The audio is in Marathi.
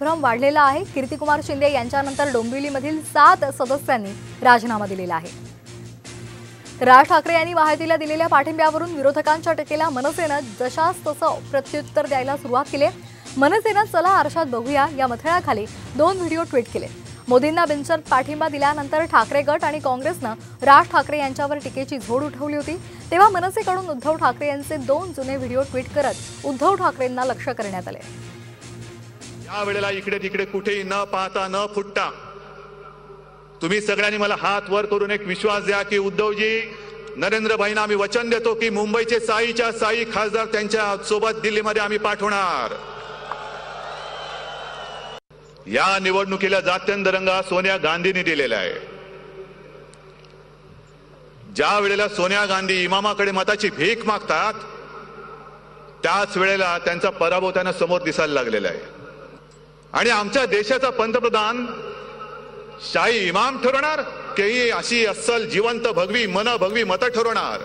संभ्रम वाढलेला आहे। कीर्तिकुमार शिंदे यांच्यानंतर डोंबिवलीमधील 7 सदस्यांनी राजीनामा दिलेला आहे। राज ठाकरे यांनी महायुतीला दिलेल्या पाठिंब्यावरून विरोधकांच्या टीकेला मनसेनं जशास तसं प्रत्युत्तर द्यायला सुरुवात केली। मनसेनं चला आरशात बघूया या मथळ्याखाली 2 व्हिडिओ ट्विट केले। मोदींना बिनशर्त पाठिंबा दिल्यानंतर ठाकरे गट आणि काँग्रेसनं राज ठाकरे यांच्यावर टीकेची झोड उठवली होती। तेव्हा मनसेकडून उद्धव ठाकरे यांचे 2 जुने व्हिडिओ ट्विट करत उद्धव ठाकरेंना लक्ष्य करण्यात आले। या वेळेला इकडे तिकडे कुठेही न पाहता न फुटता तुम्ही सगळ्यांनी मला हात वर करून एक विश्वास द्या की उद्धवजी, नरेंद्र भाईंना आम्ही वचन देतो की मुंबईचे साईच्या साई खासदार त्यांच्या सोबत दिल्लीमध्ये आम्ही पाठवणार। या निवडणुकीला जात्यंत रंग सोनिया गांधींनी दिलेला आहे। ज्या वेळेला सोनिया गांधी इमामाकडे मताची भीक मागतात त्याच वेळेला त्यांचा पराभव त्यांना समोर दिसायला लागलेला आहे। आणि आमच्या देशाचा पंतप्रधान शाही इमाम ठरवणार की अशी अस्सल जिवंत भगवी मन भगवी मतं ठरवणार?